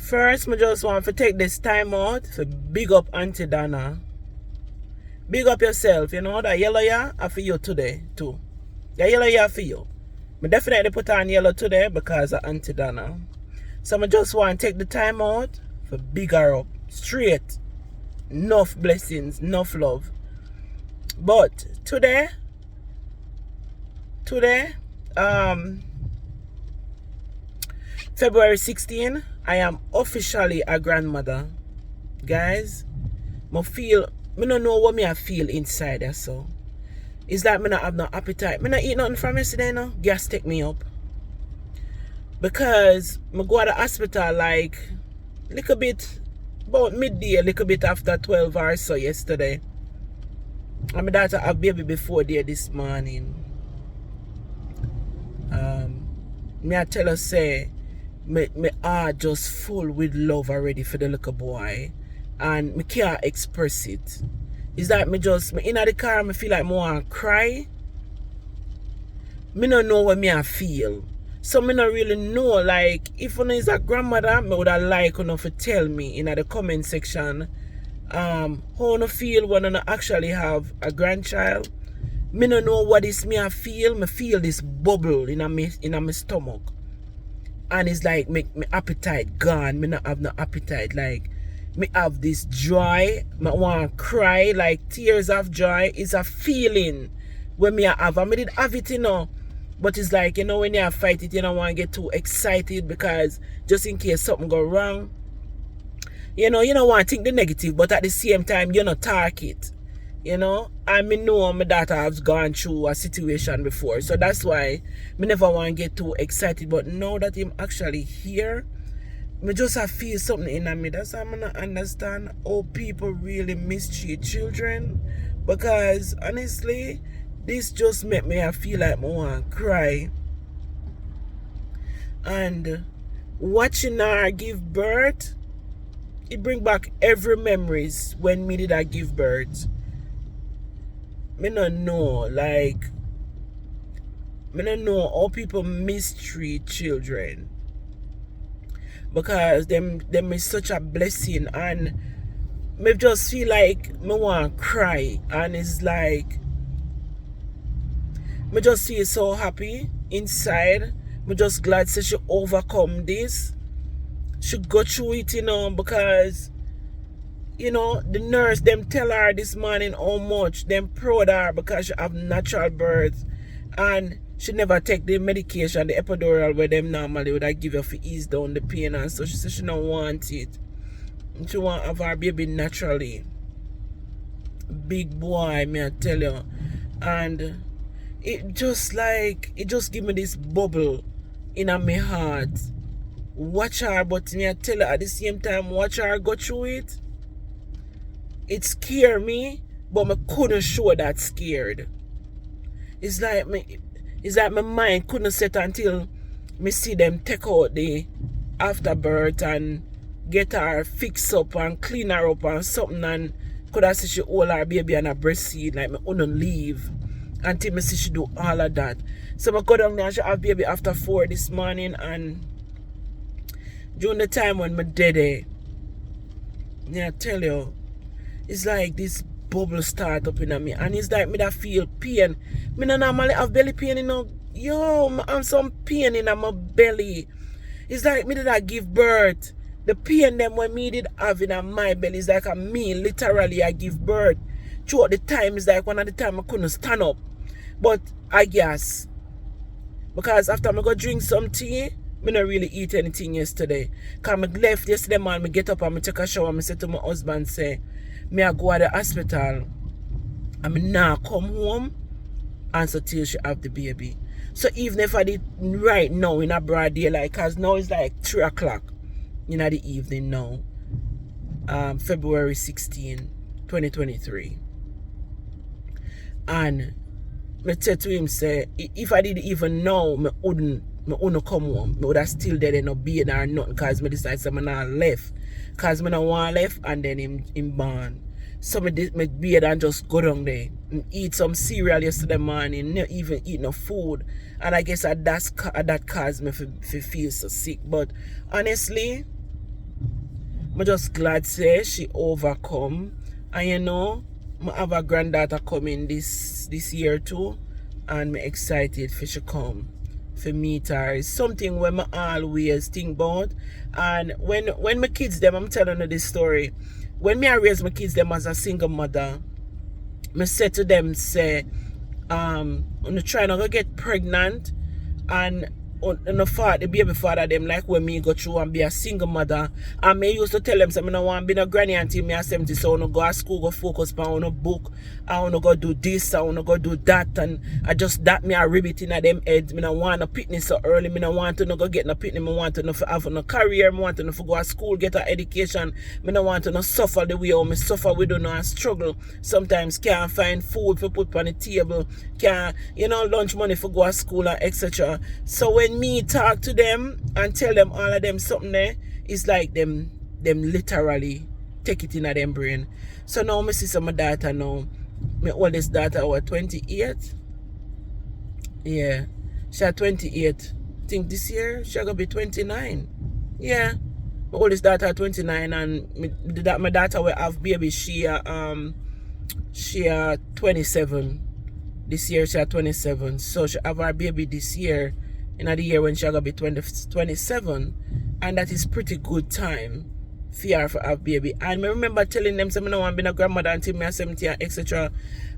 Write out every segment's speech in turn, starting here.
First, I just want to take this time out to big up Auntie Donna. Big up yourself, you know, that yellow here are for you today, too. That yellow here for you. I definitely put on yellow today because of Auntie Donna. So I just want to take the time out for big her up. Straight. Enough blessings, enough love. But today, February 16, I am officially a grandmother. Guys, I don't know what I feel inside there, so. It's like I don't have no appetite. I don't eat nothing from yesterday, no. Gas take me up. Because I go to the hospital like little bit, about midday, a little bit after 12 or so yesterday. And my daughter have baby before there this morning. I tell her say, my heart just full with love already for the little boy. And I can't express it. It's like me in the car, I feel like I want to cry. I don't know what I feel. So I don't really know, like, if one is a grandmother, I would have liked enough to tell me in the comment section how I feel when I actually have a grandchild. I don't know what is me I feel. I feel this bubble in my stomach. And it's like my appetite gone. I don't have no appetite. Like, me have this joy. I want to cry, like tears of joy. It's a feeling when me have. I did have it, you know. But it's like, you know, when you fight it, you don't want to get too excited because just in case something go wrong. You know, you don't want to think the negative, but at the same time, you don't talk it. You know, and me know my daughter has gone through a situation before. So that's why me never want to get too excited. But now that I'm actually here, I just have feel something in me. That's why I'm not understand how people really mistreat children. Because honestly, this just make me feel like I want to cry. And watching her give birth, it bring back every memories when me did I give birth. Me don't know, like, me don't know how people mistreat children. Because them is such a blessing, and me just feel like me want to cry. And it's like, me just feel so happy inside. Me just glad that she overcome this. She go through it, you know, because, you know, the nurse, them tell her this morning how much them proud her because she have natural birth. And she never take the medication, the epidural, where them normally would give her for ease down the pain. And so she said she don't want it. She want to have her baby naturally. Big boy, me I tell you. And it just give me this bubble in my heart. Watch her, but me I tell her at the same time, watch her go through it. It scared me, but I couldn't show that scared. It's like my mind couldn't set until me see them take out the afterbirth and get her fixed up and clean her up and something, and could I see she hold her baby and a breastfeed, like me wouldn't leave until me see she do all of that. So I go down there and she have baby after 4 this morning, and during the time when my dead, I tell you, it's like this bubble start up in me, and it's like me that feel pain. Me not normally have belly pain, you know. Yo, I have some pain in my belly. It's like me that I give birth. The pain them when me did have in my belly is like a me literally I give birth. Throughout the time, it's like one of the time I couldn't stand up. But I guess because after I go drink some tea, I not really eat anything yesterday. Because I left yesterday morning, I get up and I take a shower and I say to my husband, say, me I go to the hospital and I now come home and so till she have the baby. So even if I did right now in a broad daylight, because now it's like 3 o'clock in the evening now, February 16, 2023. And I said to him, say, if I didn't even know, I wouldn't come home. I would have still dead and not be there or nothing, because I decided I'm not left. Because I don't want left and then him born. So I be there and just go down there and eat some cereal yesterday morning, not even eat no food. And I guess that caused me to feel so sick. But honestly, I'm just glad say she overcome. And you know, I have a granddaughter coming this year too. And I'm excited for she come. For meet her. It's something when I always think about. And when my kids them, I'm telling you this story. When I raise my kids them as a single mother, I say to them, say, I'm trying not to get pregnant and the baby father them like when me go through and be a single mother. And me used to tell them, so I don't want to be no granny until me 70, so I want to go to school, go focus on a book, I want to go do this, I want to go do that, and I just that me a ribbit in them heads. Me don't want no pitney so early, me don't want to no go get no pitney, me want to no have no career, me want to no go to school, get an education, me don't want to no suffer the way how me suffer, we don't know and struggle. Sometimes can't find food for put on the table, can't, you know, lunch money for go to school and etc. So when me talk to them and tell them all of them something there, it's like them literally take it in a them brain. So now my sister, my daughter now, my oldest daughter was 28. Yeah, she had 28. I think this year she gonna be 29. Yeah, my oldest daughter 29, and my daughter will have baby. She 27. This year she 27, so she have her baby this year, in the year when she gonna be 27, and that is pretty good time for her for have baby. And I remember telling them, so I don't want to be a grandmother until me 70 and etc.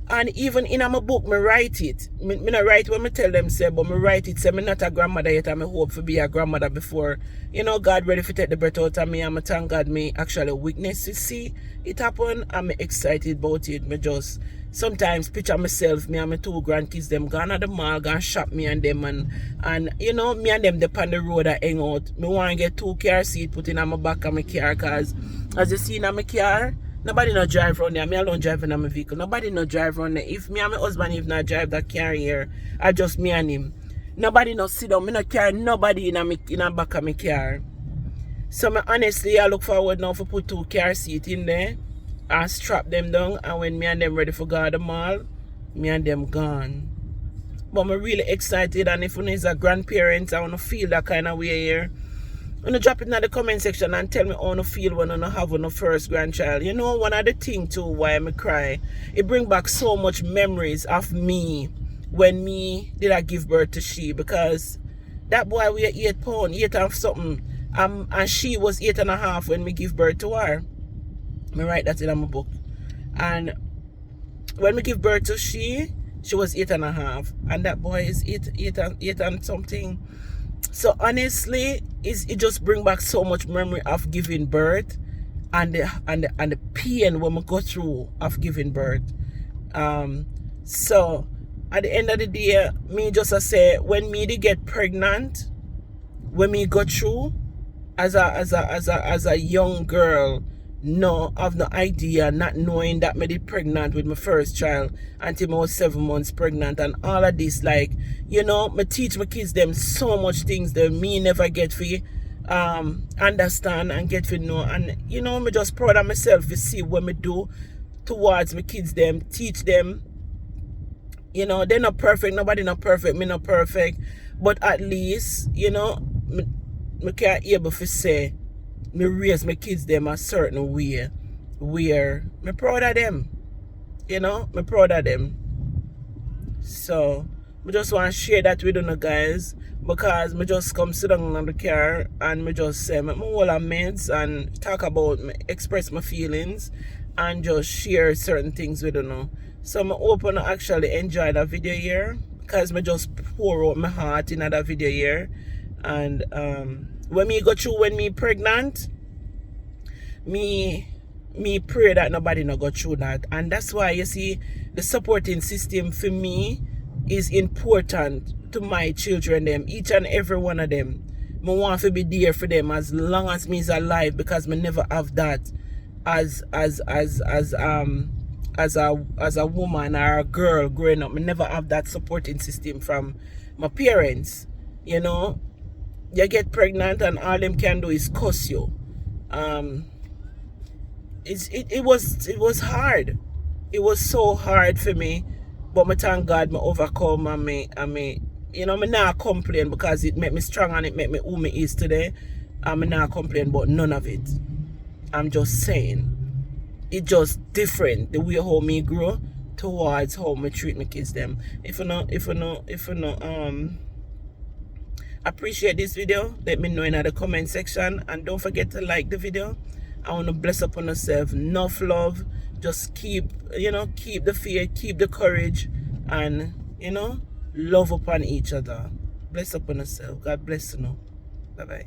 And even in my book, I write it. I not write when I tell them, say, but I write it, say I'm not a grandmother yet, and I hope to be a grandmother before, you know, God ready to take the breath out of me, and I thank God me actually witness to see it happen. I'm excited about it. I just sometimes picture myself, me and my two grandkids, them gone at the mall, gone shop me and them, and you know, me and them on the road and hang out. Me want to get 2 car seat put in on my back of my car, because as you see in my car, nobody no drive around there. Me alone driving on my vehicle. Nobody no drive around there. If me and my husband if not drive that car here, I just me and him. Nobody no sit down. Me no carry nobody in the back of my car. So me honestly I look forward now for put 2 car seat in there and strap them down, and when me and them ready for go to the mall, me and them gone. But I'm really excited, and if one is a grandparent, I want to feel that kind of way here. You know, drop it in the comment section and tell me how you feel when you have your first grandchild. You know, one of the things too why I cry, it bring back so much memories of me when me did I give birth to she, because that boy we 8 pounds, 8 and something, and she was 8.5 when me give birth to her. I write that in my book. And when we give birth to she was 8.5, and that boy is 8 and something. So honestly, it just bring back so much memory of giving birth, and the pain when we go through of giving birth. So at the end of the day, me just say when me did get pregnant, when me go through as a young girl, no, I have no idea, not knowing that I did pregnant with my first child until I was 7 months pregnant, and all of this, like, you know, I teach my kids them so much things that me never get for understand and get for know, and you know, I'm just proud of myself to see what I do towards my kids them, teach them. You know, they're not perfect, nobody not perfect, me not perfect, but at least, you know, me can able to say me raise my kids them a certain way where me proud of them. You know, me proud of them. So I just want to share that with you guys, because me just come sit down in the car and me just say me all meds and talk about me, express my feelings and just share certain things with you. So I hope you actually enjoy that video here, because me just pour out my heart in that video here. And when me go through when me pregnant, me pray that nobody no go through that. And that's why you see the supporting system for me is important to my children them, each and every one of them. I want to be there for them as long as me is alive, because me never have that as a woman or a girl growing up. Me never have that supporting system from my parents. You know, you get pregnant and all them can do is cuss you. It was hard. It was so hard for me, but me thank God me overcome, and me you know, me not complain, because it made me strong and it made me who me is today, and me not complain about none of it. I'm just saying. It just different the way how me grow towards how me treat my kids them. If you know appreciate this video, let me know in the comment section, and don't forget to like the video. I want to bless upon yourself, enough love. Just keep, keep the faith, keep the courage, and love upon each other. Bless upon yourself. God bless you. Bye bye.